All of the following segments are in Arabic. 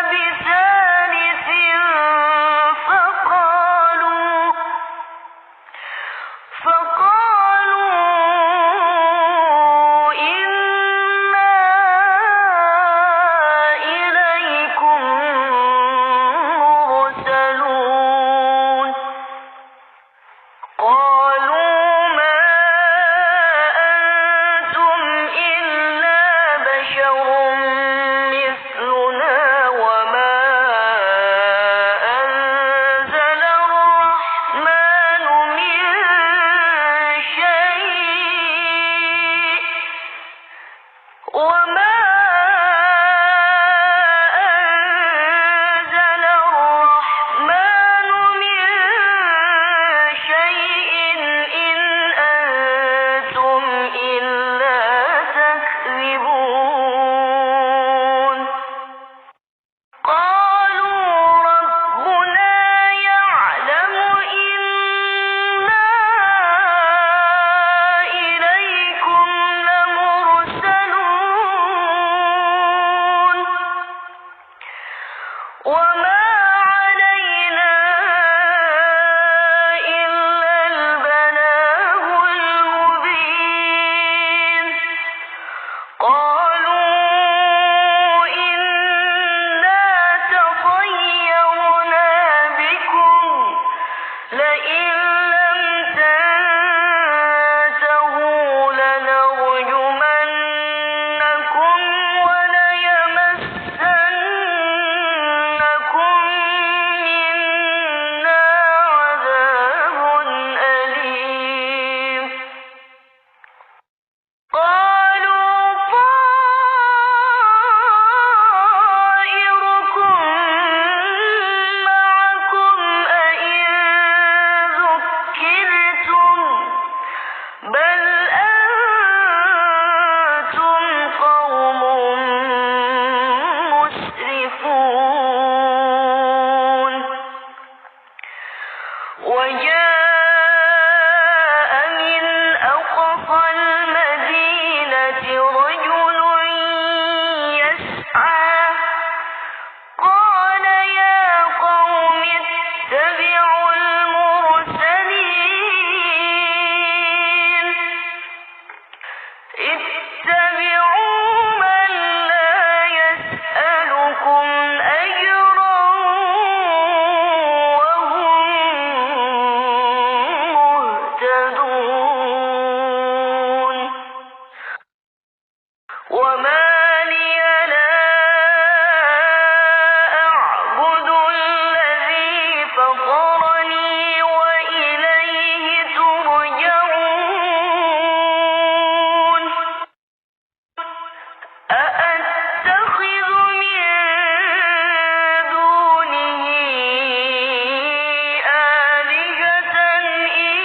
بسان وما أنزل الرحمن من شيء إن أنتم إلا تكذبون قالوا ربنا يعلم إنا إليكم لمرسلون وما علينا إلا البلاغ المبين قالوا إنا تطيرنا بكم لئن لم تنتهوا لنرجمنكم وليمسنكم منا عذاب أليم قالوا طائركم معكم أئن ذكرتم بل أنتم قوم مسرفون وجاء من أقصى المدينة رجل يسعى قال يا قوم اتبعوا المرسلين اتبعوا من لا يسألكم أجرا وهم مهتدون وما لي لا أعبد الذي فطرني وإليه ترجعون أأتخذ من دونه آلهة إن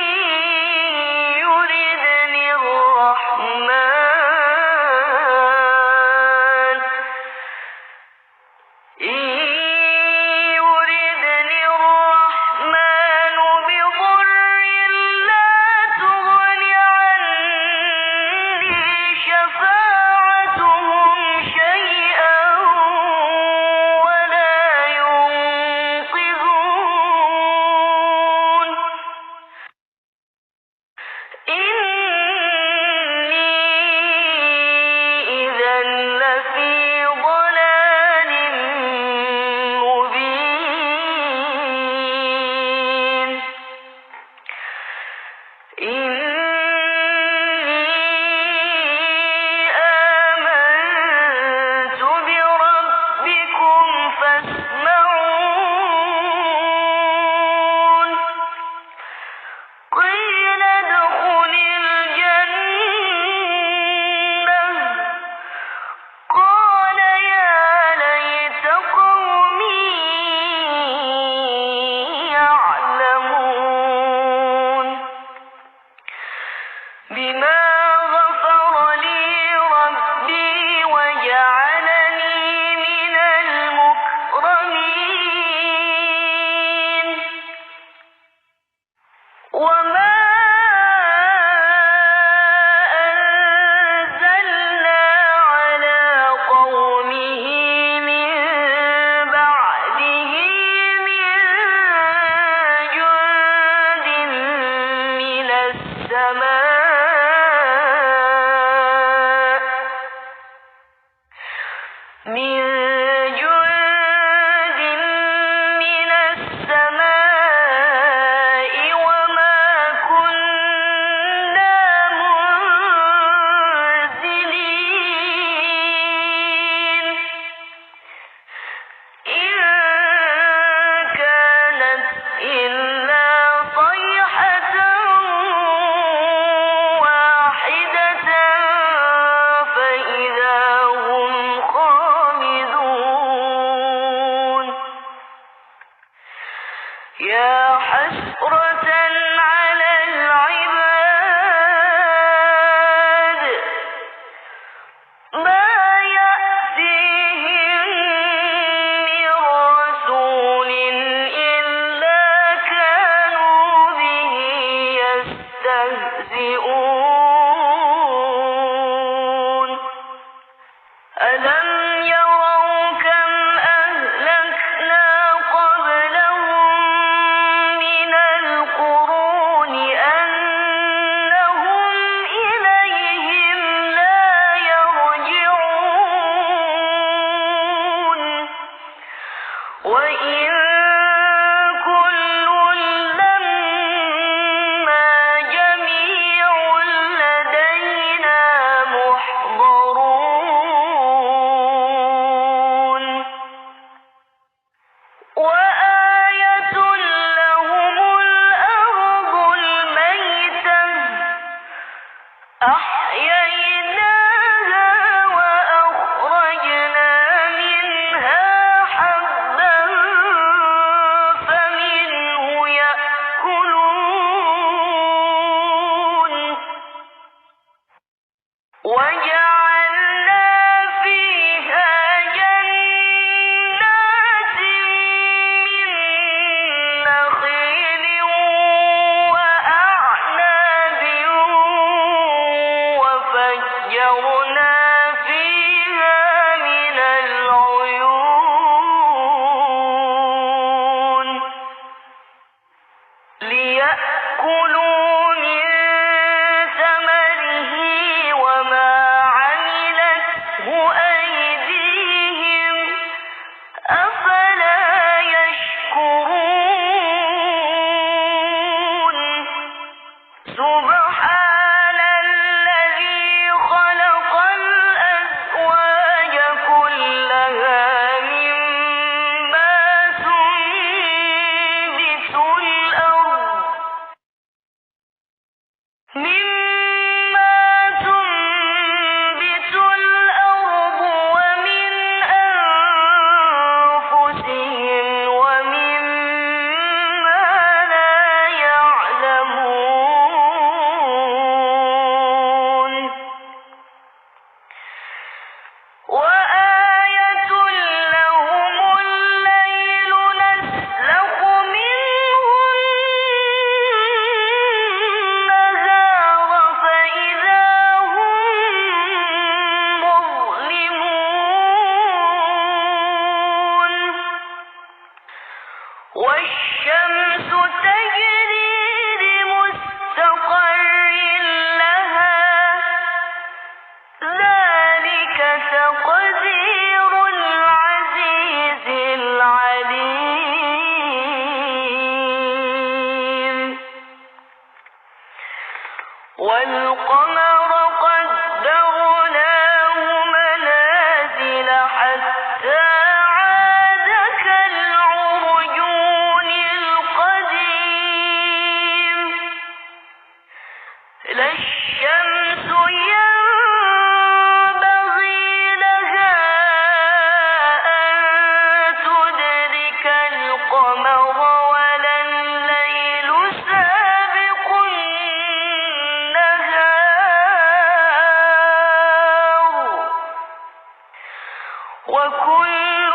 يردني الرحمن ما يأتيهم من رسول إلا كانوا به يستهزئون ألم يروا كم أهلكنا قبلهم من القرون أنهم إليهم لا يرجعون وإن كل لما جميع لدينا محضرون وآية لهم الأرض الميتة أحييناها وأخرجنا منها حبا فمنه يأكلون وجعلنا فيها جنات من نخيل وأعناب وفجرنا فيها من العيون ليأكلوا من ثمره وما عملته أيديهم أفلا يشكرون سبحان الذي خلق الأزواج كلها مما تنبت الأرض ومن أنفسهم ومما لا يعلمون وآية لهم الليل نسلخ منه النهار فإذا هم مظلمون والشمس تجري لمستقر لها ذلك تقدير العزيز العليم والقمر قدرناه منازل حتى عاد كالعرجون القديم لا الشمس ينبغي لها أن تدرك القمر ولا الليل سابق النهار وكل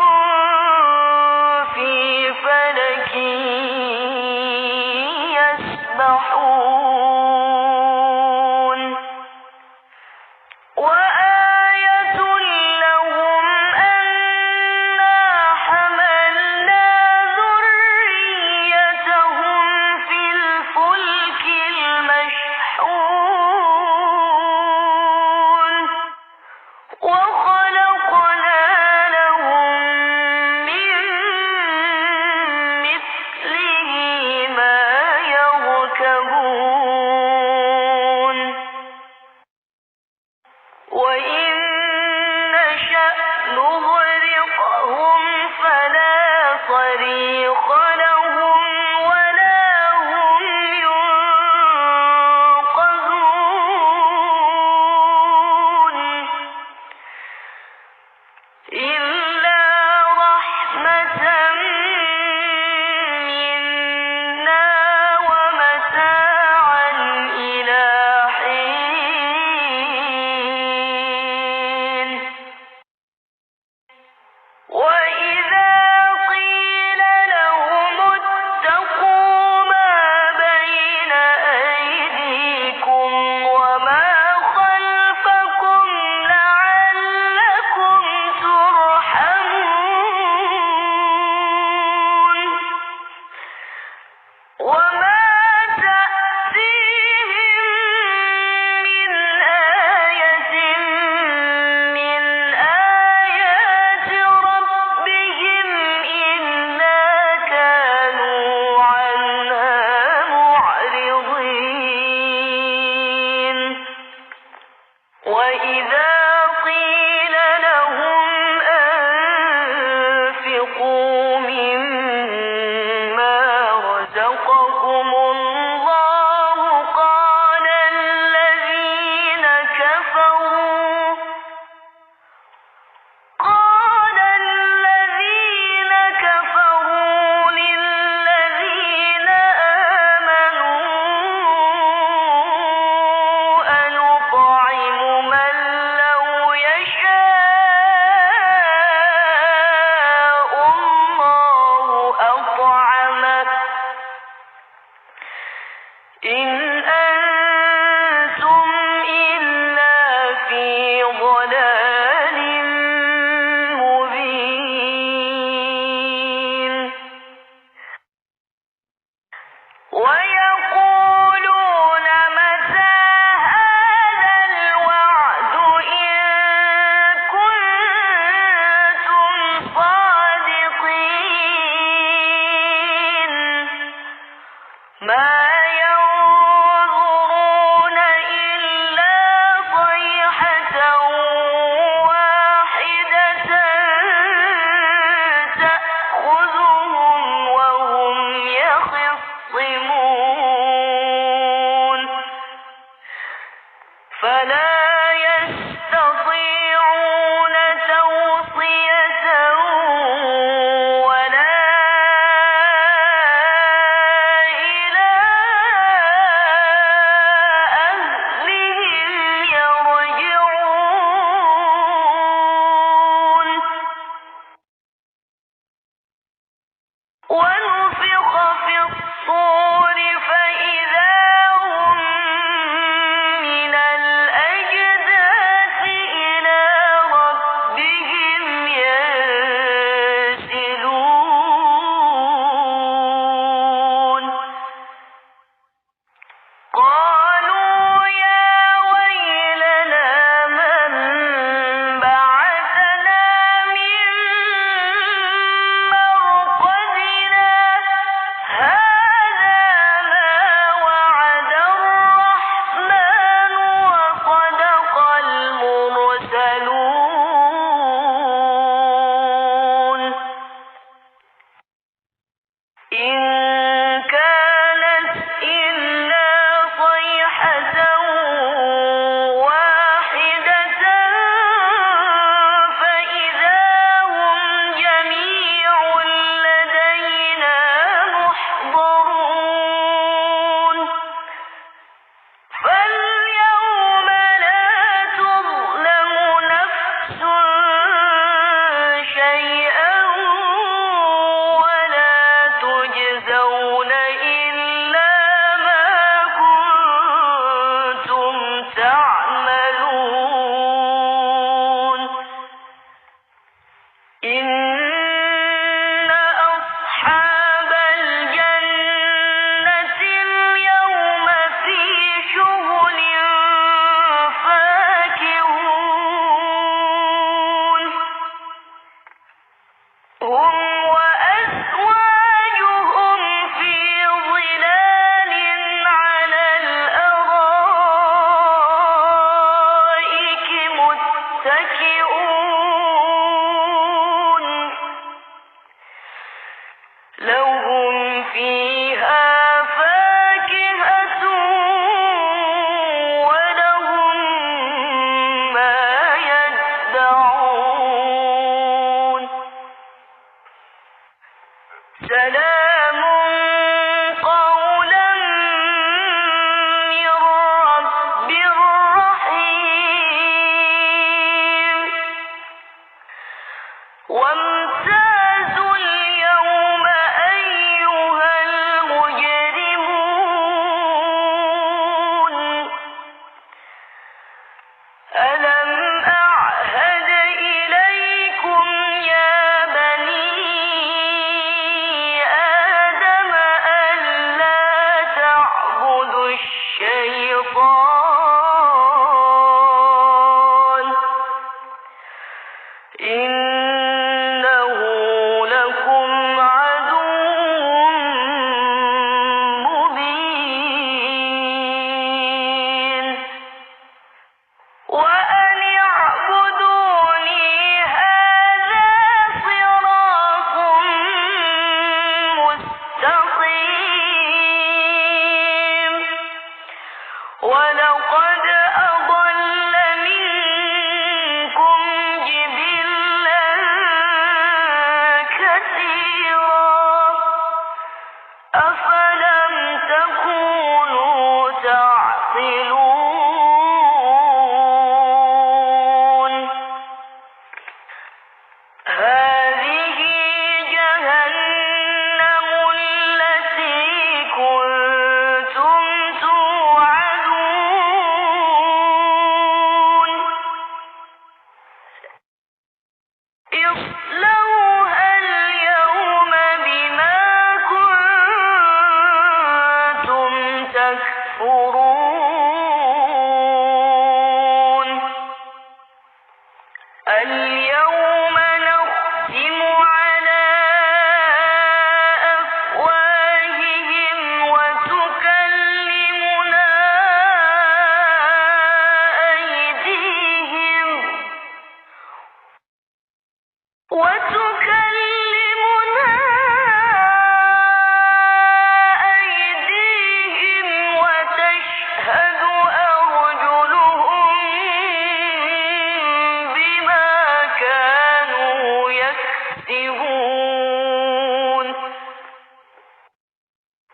في فلك يسبحون وآية لهم أنا حملنا ذريتهم في الفلك المشحون وخلقنا لهم من مثله ما يركبون وإن نشأ نغرقهم فلا صريخ لهم ولا هم ينقذون وامتازوا اليوم أيها المجرمون ألم أعهد إليكم يا بني آدم ألا تعبدوا الشيطان إنه لكم عدو مبين وأن اعبدوني هذا صراط مستقيم ولقد أضل منكم جبلا كثيرا أفلم تكونوا تعقلون هذه جهنم التي كنتم توعدون اصلوها اليوم بما كنتم تكفرون اليوم نختم على أفواههم وتكلمنا أيديهم وتشهد أرجلهم بما كانوا يكسبون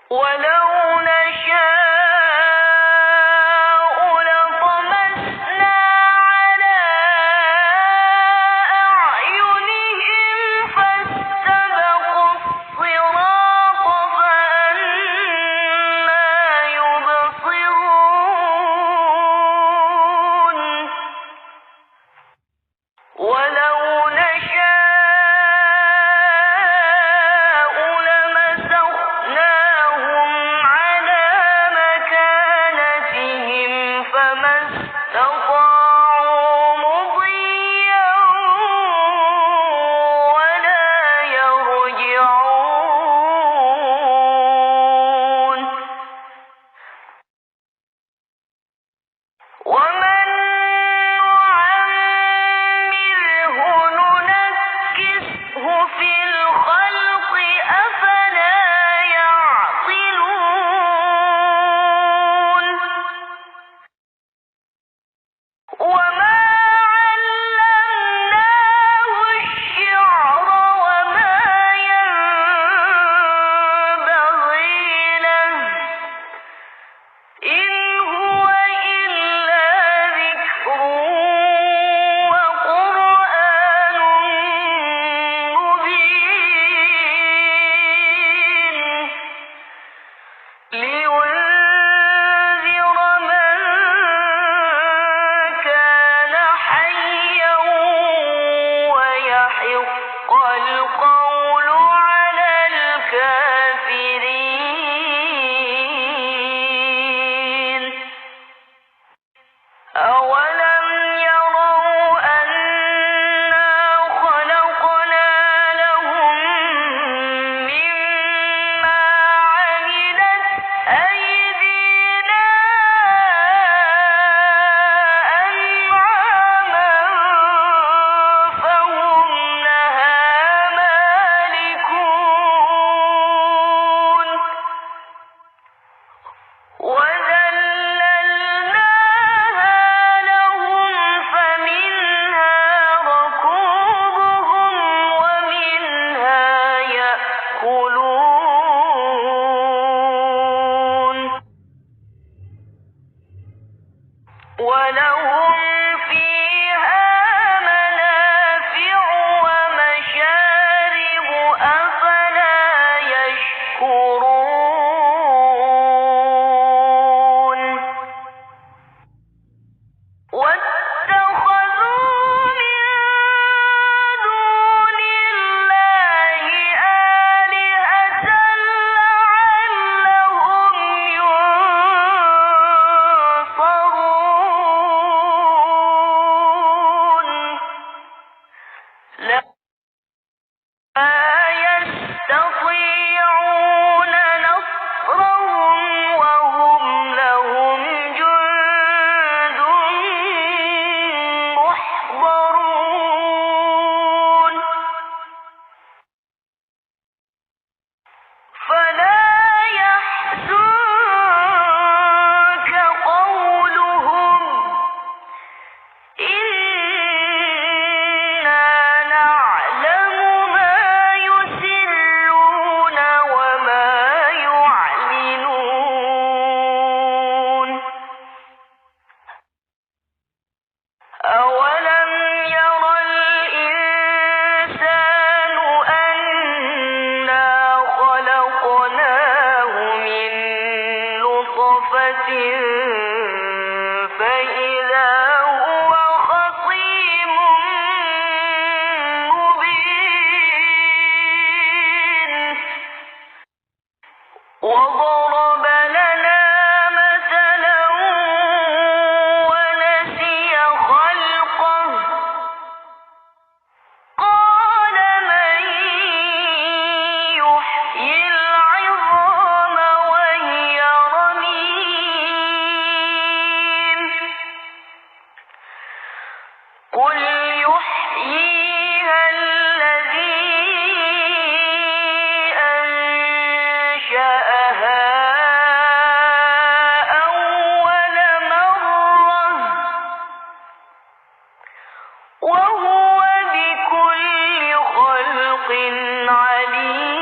ولو نشاء لطمسنا على أعينهم فاستبقوا الصراط فأنى يبصرون ولو نشاء لمسخناهم على مكانتهم فما استطاعوا مضيا ولا يرجعون ومن نعمره ننكسه لا يستطيعون نصرهم وهم لهم جند محضرون فلا يحزنك قولهم إنا نعلم ما يسرون وما يعلنون أولم ير الإنسان أنا خلقناه من نطفة فإذا هو خصيم مبين وضرب لنا مثلا ونسي خلقه قال من يحيي العظام وهي رميم قل يحييها الذي أنشأها أول مرة وهو بكل خلق عليم